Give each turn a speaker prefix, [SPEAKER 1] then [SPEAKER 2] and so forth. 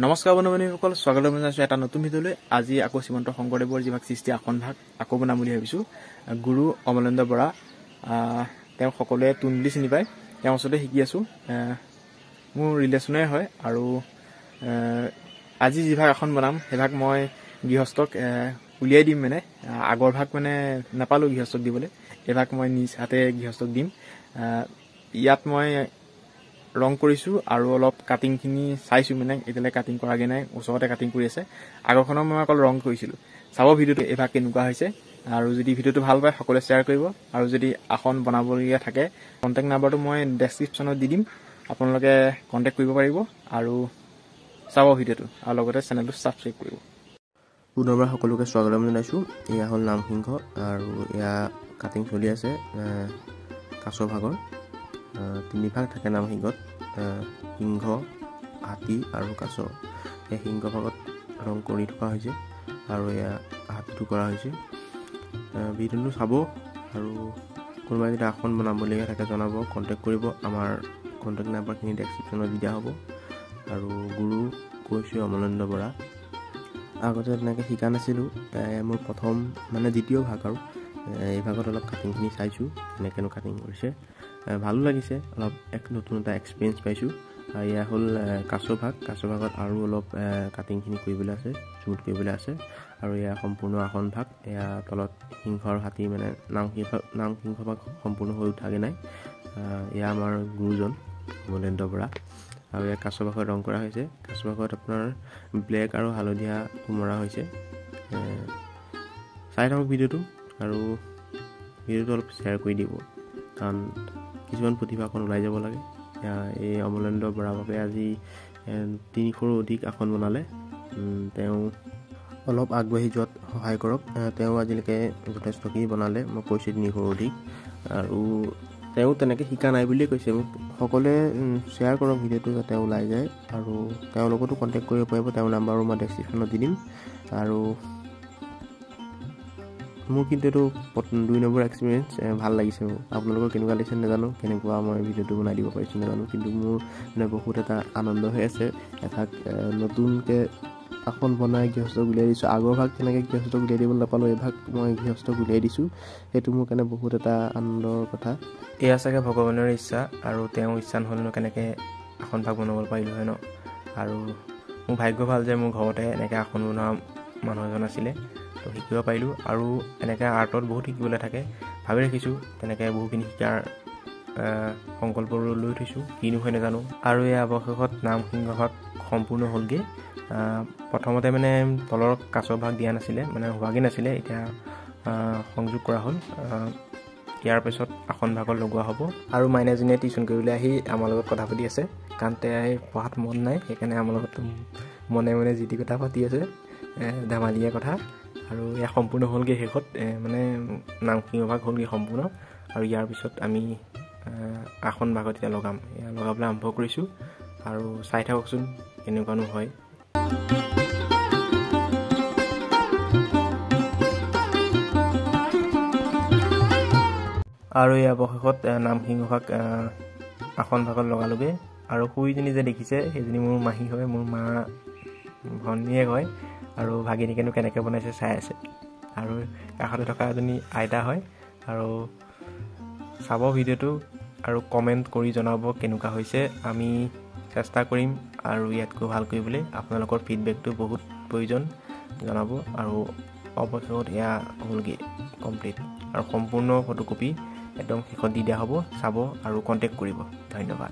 [SPEAKER 1] নমস্কাৰ বন্ধু-বান্ধৱীসকল, স্বাগত জনাইছোঁ এটা নতুন ভিডিঅ'লৈ। আজি আকৌ শ্ৰীমন্ত শংকৰদেৱৰ যিভাগ সৃষ্টি আসন ভাগ আকৌ বনাম বুলি ভাবিছোঁ। গুৰু অমলেন্দ্ৰ বৰা, তেওঁ সকলোৱে টুন বুলি চিনি পায়। তেওঁৰ ওচৰতে শিকি আছোঁ, মোৰ ৰিলেশ্যনেই হয়। আৰু আজি যিভাগ আসন বনাম সেইভাগ মই গৃহস্থক উলিয়াই দিম। মানে আগৰ ভাগ মানে নাপালোঁ গৃহস্থক দিবলৈ, এইভাগ মই নিজ হাতে গৃহস্থক দিম। ইয়াত মই ৰং কৰিছোঁ আৰু অলপ কাটিংখিনি চাইছোঁ, মানে এতিয়ালৈ কাটিং কৰাগৈ নাই, ওচৰতে কাটিং কৰি আছে। আগৰখনত মই অকল ৰং কৰিছিলোঁ। চাব ভিডিঅ'টো এইভাগ কেনেকুৱা হৈছে। আৰু যদি ভিডিঅ'টো ভাল পায় সকলোৱে শ্বেয়াৰ কৰিব। আৰু যদি আসন বনাবলগীয়া থাকে কণ্টেক্ট নাম্বাৰটো মই ডেছক্ৰিপশ্যনত দি দিম, আপোনালোকে কণ্টেক্ট কৰিব পাৰিব আৰু চাব ভিডিঅ'টো, আৰু লগতে চেনেলটো ছাবস্ক্ৰাইব কৰিব।
[SPEAKER 2] পুনৰবাৰ সকলোকে স্বাগতম জনাইছোঁ। এয়া হ'ল নামসিংহ আৰু এয়া কাটিং চলি আছে কাছ ভাগৰ। তিনিভাগ থাকে নামসিংহত, সিংহ, হাতী আৰু কাছ। এই সিংহ ভাগত ৰং কৰি থকা হৈছে আৰু এয়া হাতীটো কৰা হৈছে। ভিডিঅ'টো চাব আৰু কোনোবাই যদি আসন বনাবলগীয়া থাকে জনাব, কণ্টেক্ট কৰিব। আমাৰ কণ্টেক্ট নাম্বাৰখিনি ডেছক্ৰিপশ্যনত দি দিয়া হ'ব। আৰু গুৰু কৈছোঁ অমলেন্দ্ৰ বৰা। আগতে তেনেকৈ শিকা নাছিলোঁ, মোৰ প্ৰথম মানে দ্বিতীয় ভাগ আৰু এই ভাগত অলপ কাটিংখিনি চাইছোঁ, কেনেকৈনো কাটিং কৰিছে। ভালো লাগিছে, অলপ নতুন এটা এক্সপিৰিয়েঞ্চ পাইছোঁ। এয়া হ'ল কাছ ভাগ। কাছ ভাগত আৰু অলপ কাটিংখিনি কৰিবলৈ আছে, চুট কৰিবলৈ আছে। আৰু এয়া সম্পূৰ্ণ আসন ভাগ। এয়া তলত সিংহ আৰু হাতী, মানে নামসিংহ ভাগ সম্পূৰ্ণ হৈ উঠাগৈ নাই। এয়া আমাৰ গুৰুজন অমলেন্দ্ৰ বৰা। আৰু এয়া কাছ ভাগত ৰং কৰা হৈছে। কাছ ভাগত আপোনাৰ ব্লেক আৰু হালধীয়া মৰা হৈছে। চাই থাকক ভিডিঅ'টো আৰু ভিডিঅ'টো অলপ শ্বেয়াৰ কৰি দিব, কাৰণ কিছুমান প্ৰতিভাখন ওলাই যাব লাগে। এই অমলেন্দ্ৰ বৰাৰ বাবে আজি 300ৰো অধিক আসন বনালে। তেওঁ অলপ আগবাঢ়ি যোৱাত সহায় কৰক। তেওঁ আজিলৈকে যথেষ্টখিনি বনালে, মই কৈছোঁ 300ৰো অধিক। আৰু তেওঁ তেনেকৈ শিকা নাই বুলিয়ে কৈছে মোক। সকলোৱে শ্বেয়াৰ কৰক ভিডিঅ'টো যাতে ওলাই যায়, আৰু তেওঁৰ লগতো কণ্টেক্ট কৰিব পাৰিব। তেওঁৰ নাম্বাৰো মই ডেছক্ৰিপশ্যনত দি দিম। আৰু মোৰ কিন্তু এইটো 2 নম্বৰ এক্সপিৰিয়েঞ্চ, ভাল লাগিছে মোৰ। আপোনালোকৰ কেনেকুৱা লাগিছে নাজানো, কেনেকুৱা মই ভিডিঅ'টো বনাই দিব পাৰিছোঁ নাজানো, কিন্তু মোৰ মানে বহুত এটা আনন্দ হৈ আছে। এভাগ নতুনকৈ আসন বনাই গৃহস্থক উলিয়াই দিছোঁ। আগৰ ভাগ তেনেকৈ গৃহস্থক উলিয়াই দিব নাপালোঁ, এইভাগ মই গৃহস্থক উলিয়াই দিছোঁ। সেইটো মোৰ কাৰণে বহুত এটা আনন্দৰ কথা।
[SPEAKER 1] এয়া চাগে ভগৱানৰ ইচ্ছা, আৰু তেওঁৰ ইচ্ছা নহ'লেনো কেনেকৈ আসন ভাগ বনাব পাৰিলোঁ হয় ন। আৰু মোৰ ভাগ্য ভাল যে মোৰ ঘৰতে এনেকৈ আসন বনোৱা মানুহ এজন আছিলে, তো শিকিব পাৰিলোঁ। আৰু এনেকৈ আৰ্টত বহুত শিকিবলৈ থাকে, ভাবি ৰাখিছোঁ তেনেকৈ বহুখিনি শিকাৰ সংকল্প লৈ থৈছোঁ, কিনো হয় নাজানো। আৰু এই অৱশেষত নামসিংহ ভাগ সম্পূৰ্ণ হ'লগৈ। প্ৰথমতে মানে তলৰ কাছ ভাগ দিয়া নাছিলে, মানে হোৱাগৈ নাছিলে, এতিয়া সংযোগ কৰা হ'ল। ইয়াৰ পিছত আসন ভাগত লগোৱা হ'ব। আৰু মাইনাজনীয়ে টিউশ্যন কৰিবলৈ আহি আমাৰ লগত কথা পাতি আছে, কাৰণ তাই পঢ়াত মন নাই, সেইকাৰণে আমাৰ লগত মনে মনে যি টি কথা পাতি আছে, ধেমালিয়া কথা। আৰু ইয়াৰ সম্পূৰ্ণ হ'লগৈ শেষত, মানে নামসিংহ ভাগ হ'লগৈ সম্পূৰ্ণ। আৰু ইয়াৰ পিছত আমি আসন ভাগত এতিয়া লগাম, এয়া লগাবলৈ আৰম্ভ কৰিছোঁ। আৰু চাই থাককচোন কেনেকুৱানো হয়। আৰু এই অৱশেষত নামসিংহ ভাগ আসন ভাগত লগালোগৈ। আৰু খুৰীজনী যে দেখিছে সেইজনী মোৰ মাহী হয়, মোৰ মা ভনীয়েক হয়। আৰু ভাগিনীকেনো কেনেকৈ বনাইছে চাই আছে। আৰু কাষতে থকা এজনী আইতা হয়। আৰু চাব ভিডিঅ'টো আৰু কমেণ্ট কৰি জনাব কেনেকুৱা হৈছে। আমি চেষ্টা কৰিম আৰু ইয়াতকৈ ভাল কৰিবলৈ। আপোনালোকৰ ফিডবেকটো বহুত প্ৰয়োজন, জনাব। আৰু অৱশেষত এয়া হ'লগৈ কমপ্লিট, আৰু সম্পূৰ্ণ ফটোকপি একদম শেষত দি দিয়া হ'ব। চাব আৰু কণ্টেক্ট কৰিব। ধন্যবাদ।